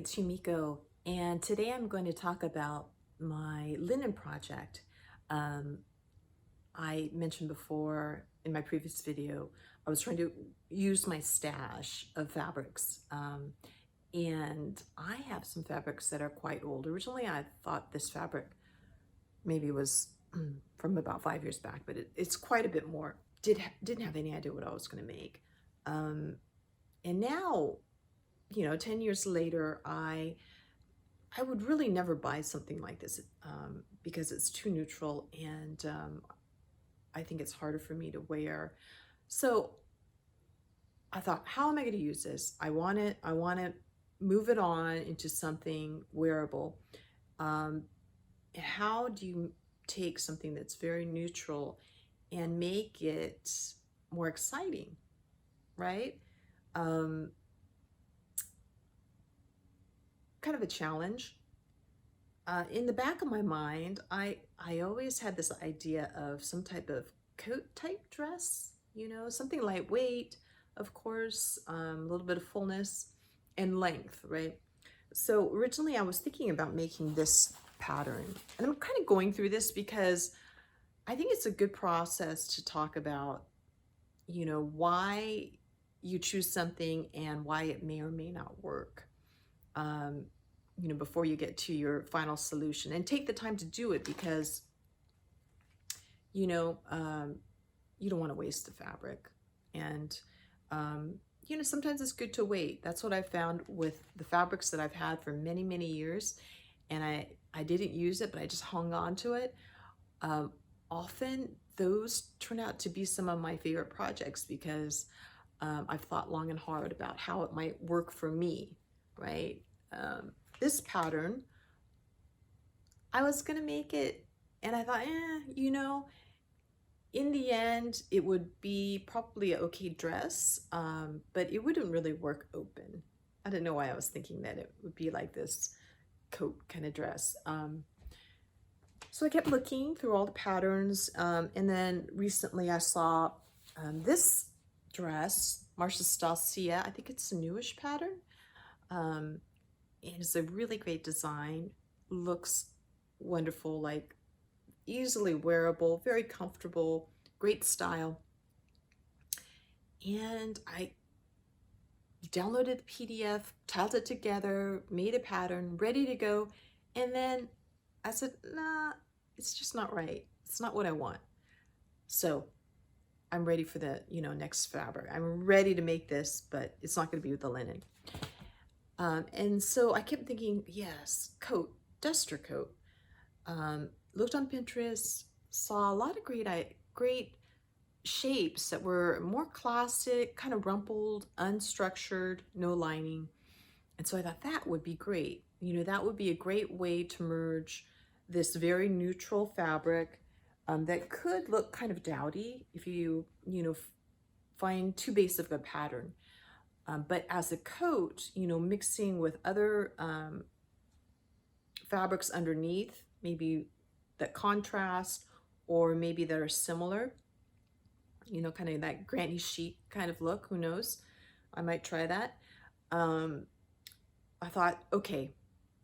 it's Yumiko, and today I'm going to talk about my linen project. Um, I mentioned before in my previous video, I was trying to use my stash of fabrics, and I have some fabrics that are quite old. Originally, I thought this fabric maybe was from about 5 years back, but it's quite a bit more. Didn't have any idea what I was going to make, and now, 10 years later, I would really never buy something like this because it's too neutral, and I think it's harder for me to wear. So I thought, how am I going to use this? I want to move it on into something wearable. How do you take something that's very neutral and make it more exciting, right? Kind of a challenge. In the back of my mind, I always had this idea of some type of coat type dress, something lightweight, of course, a little bit of fullness and length, right? So originally I was thinking about making this pattern, and I'm kind of going through this because I think it's a good process to talk about, why you choose something and why it may or may not work. Before you get to your final solution, and take the time to do it because, you don't want to waste the fabric. And, sometimes it's good to wait. That's what I found with the fabrics that I've had for many, many years. And I didn't use it, but I just hung on to it. Often those turn out to be some of my favorite projects because I've thought long and hard about how it might work for me, right? This pattern, I was gonna make it, and I thought, in the end, it would be probably an okay dress, but it wouldn't really work open. I don't know why I was thinking that it would be like this coat kind of dress. So I kept looking through all the patterns, and then recently I saw this dress, Marcia Stalcia. I think it's a newish pattern. It's a really great design, looks wonderful, like easily wearable, very comfortable, great style. And I downloaded the PDF, tiled it together, made a pattern, ready to go. And then I said, nah, it's just not right. It's not what I want. So I'm ready for the, next fabric. I'm ready to make this, but it's not going to be with the linen. And so I kept thinking, yes, coat, duster coat. Looked on Pinterest, saw a lot of great shapes that were more classic, kind of rumpled, unstructured, no lining. And so I thought that would be great. That would be a great way to merge this very neutral fabric that could look kind of dowdy if you, find too basic of a pattern. But as a coat, mixing with other fabrics underneath, maybe that contrast or maybe that are similar, kind of that granny chic kind of look, who knows? I might try that. I thought, okay,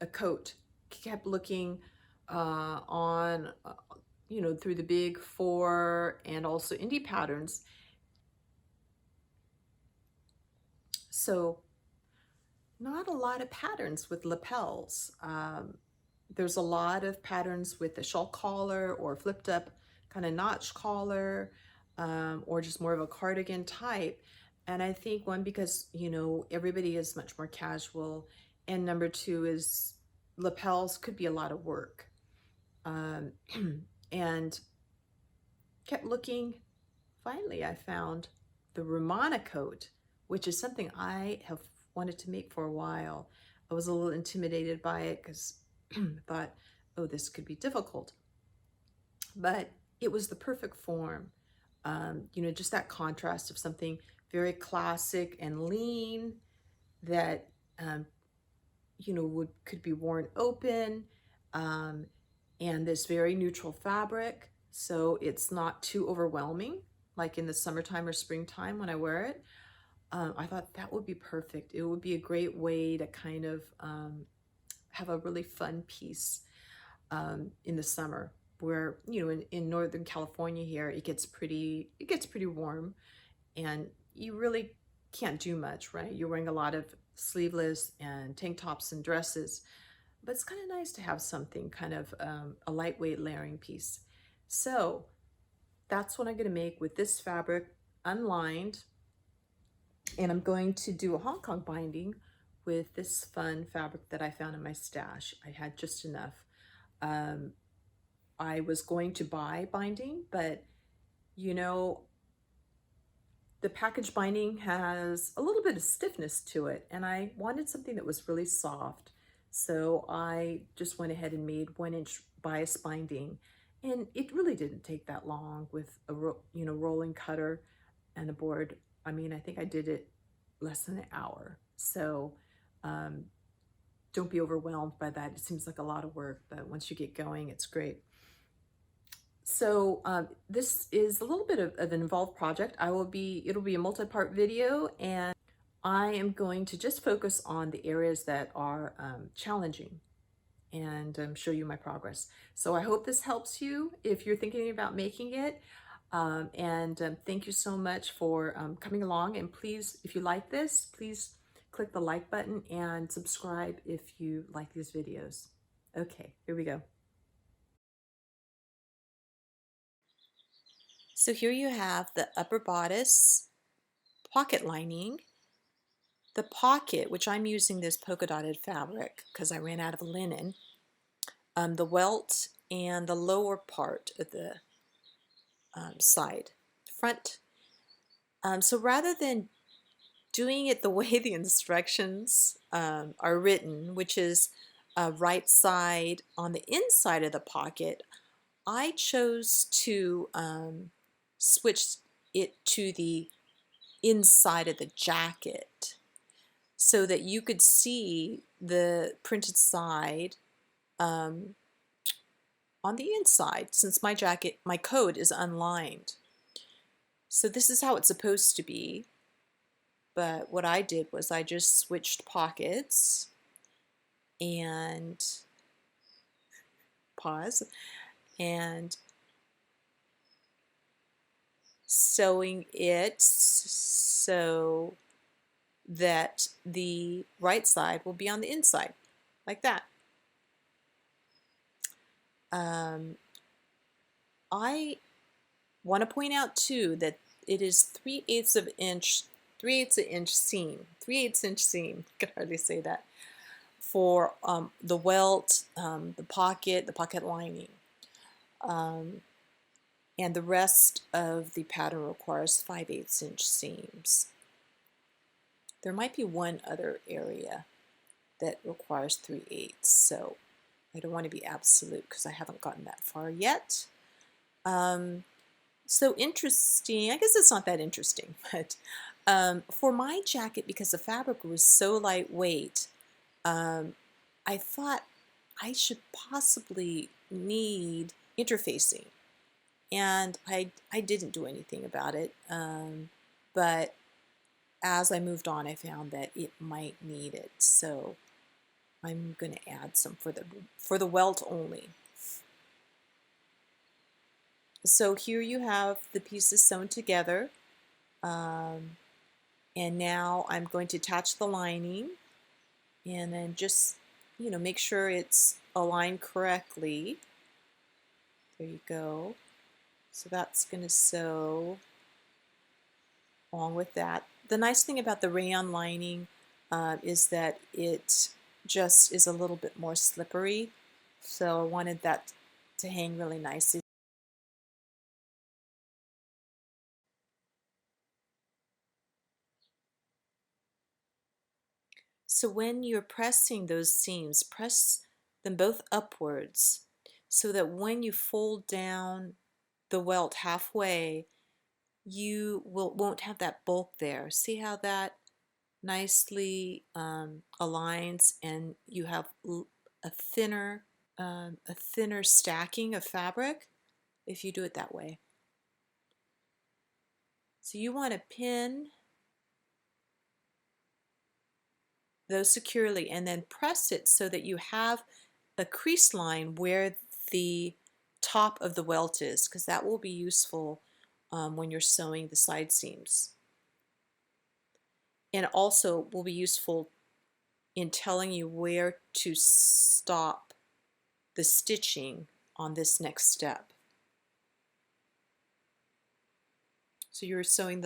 a coat. Kept looking on, through the big four and also indie patterns. So not a lot of patterns with lapels. There's a lot of patterns with a shawl collar or flipped up kind of notch collar, or just more of a cardigan type. And I think one, because, everybody is much more casual. And number two is lapels could be a lot of work. And kept looking. Finally, I found the Rumana Coat, which is something I have wanted to make for a while. I was a little intimidated by it because I thought, oh, this could be difficult. But it was the perfect form. Just that contrast of something very classic and lean that, could be worn open, and this very neutral fabric. So it's not too overwhelming, like in the summertime or springtime when I wear it. I thought that would be perfect. It would be a great way to kind of have a really fun piece in the summer, where in Northern California here it gets pretty warm, and you really can't do much, right? You're wearing a lot of sleeveless and tank tops and dresses, but it's kind of nice to have something kind of a lightweight layering piece. So that's what I'm going to make with this fabric, unlined, and I'm going to do a Hong Kong binding with this fun fabric that I found in my stash. I had just enough. Um, I was going to buy binding, but you know, the package binding has a little bit of stiffness to it, and I wanted something that was really soft. So I just went ahead and made 1-inch bias binding, and it really didn't take that long with a rolling cutter and a board. I mean, I think I did it less than an hour. So um, don't be overwhelmed by that. It seems like a lot of work, but once you get going, it's great. So this is a little bit of an involved project. It'll be a multi-part video, and I am going to just focus on the areas that are challenging and show you my progress. So I hope this helps you if you're thinking about making it. Thank you so much for coming along. And please, if you like this, please click the like button and subscribe if you like these videos. Okay, here we go. So here you have the upper bodice pocket lining, the pocket, which I'm using this polka dotted fabric because I ran out of linen, the welt, and the lower part of the side, front. So rather than doing it the way the instructions are written, which is right side on the inside of the pocket, I chose to switch it to the inside of the jacket so that you could see the printed side on the inside, since my coat is unlined. So this is how it's supposed to be, but what I did was I just switched pockets and pause and sewing it so that the right side will be on the inside, like that. I want to point out too that it is 3/8 of inch, 3/8 inch seam, 3/8 inch seam. I can hardly say that, for the welt, the pocket lining, and the rest of the pattern requires 5/8 inch seams. There might be one other area that requires 3/8, so I don't want to be absolute because I haven't gotten that far yet. So interesting, I guess it's not that interesting, but for my jacket, because the fabric was so lightweight, I thought I should possibly need interfacing, and I didn't do anything about it, but as I moved on, I found that it might need it, so I'm going to add some for the welt only. So here you have the pieces sewn together, and now I'm going to attach the lining, and then just make sure it's aligned correctly. There you go. So that's going to sew along with that. The nice thing about the rayon lining is that it just is a little bit more slippery, so I wanted that to hang really nicely. So when you're pressing those seams, press them both upwards so that when you fold down the welt halfway, you won't have that bulk there. See how that nicely aligns, and you have a thinner stacking of fabric if you do it that way. So you want to pin those securely and then press it so that you have a crease line where the top of the welt is, because that will be useful when you're sewing the side seams. And also will be useful in telling you where to stop the stitching on this next step. So you're sewing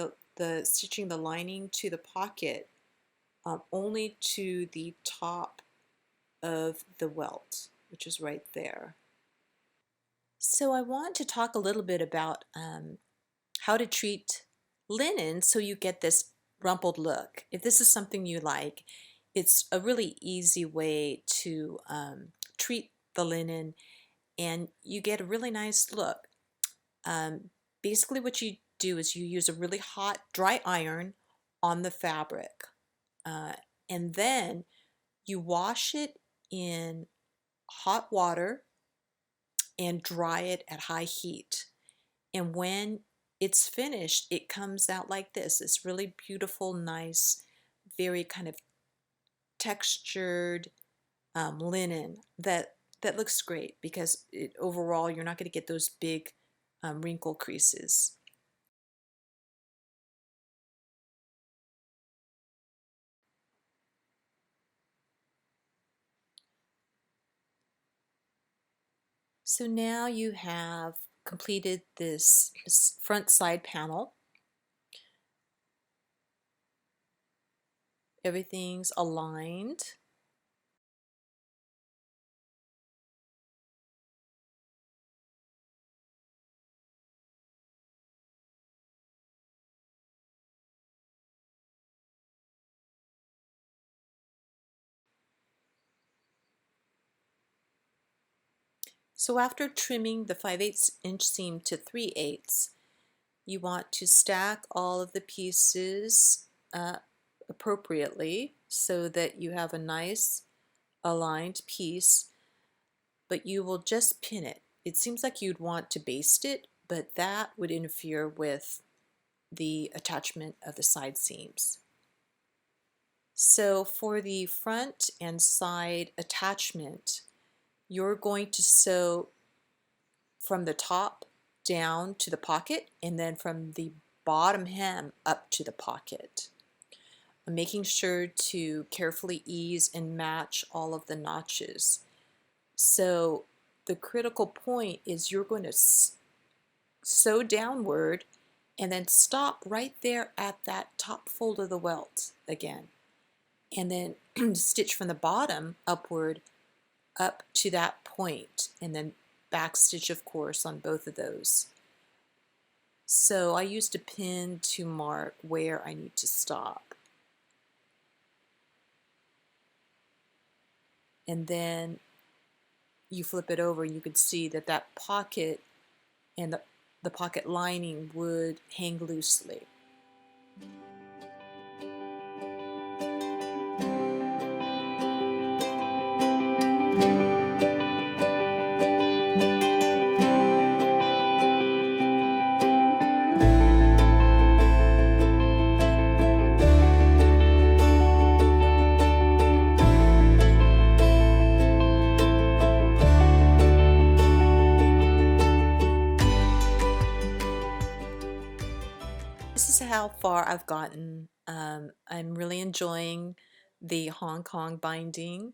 stitching the lining to the pocket only to the top of the welt, which is right there. So I want to talk a little bit about how to treat linen so you get this rumpled look. If this is something you like, it's a really easy way to treat the linen and you get a really nice look. Basically what you do is you use a really hot dry iron on the fabric and then you wash it in hot water and dry it at high heat. And when it's finished, it comes out like this. It's really beautiful, nice, very kind of textured linen that looks great because overall you're not going to get those big wrinkle creases. So now you have completed this front side panel. Everything's aligned. So after trimming the 5/8 inch seam to 3/8, you want to stack all of the pieces appropriately so that you have a nice aligned piece, but you will just pin it. It seems like you'd want to baste it, but that would interfere with the attachment of the side seams. So for the front and side attachment, you're going to sew from the top down to the pocket and then from the bottom hem up to the pocket. Making sure to carefully ease and match all of the notches. So the critical point is you're going to sew downward and then stop right there at that top fold of the welt again. And then stitch from the bottom upward up to that point and then back stitch, of course, on both of those. So I used a pin to mark where I need to stop. And then you flip it over and you can see that that pocket and the pocket lining would hang loosely. This is how far I've gotten. I'm really enjoying the Hong Kong binding.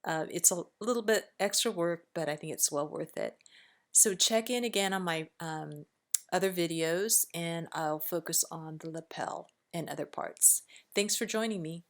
It's a little bit extra work, but I think it's well worth it. So check in again on my other videos and I'll focus on the lapel and other parts. Thanks for joining me.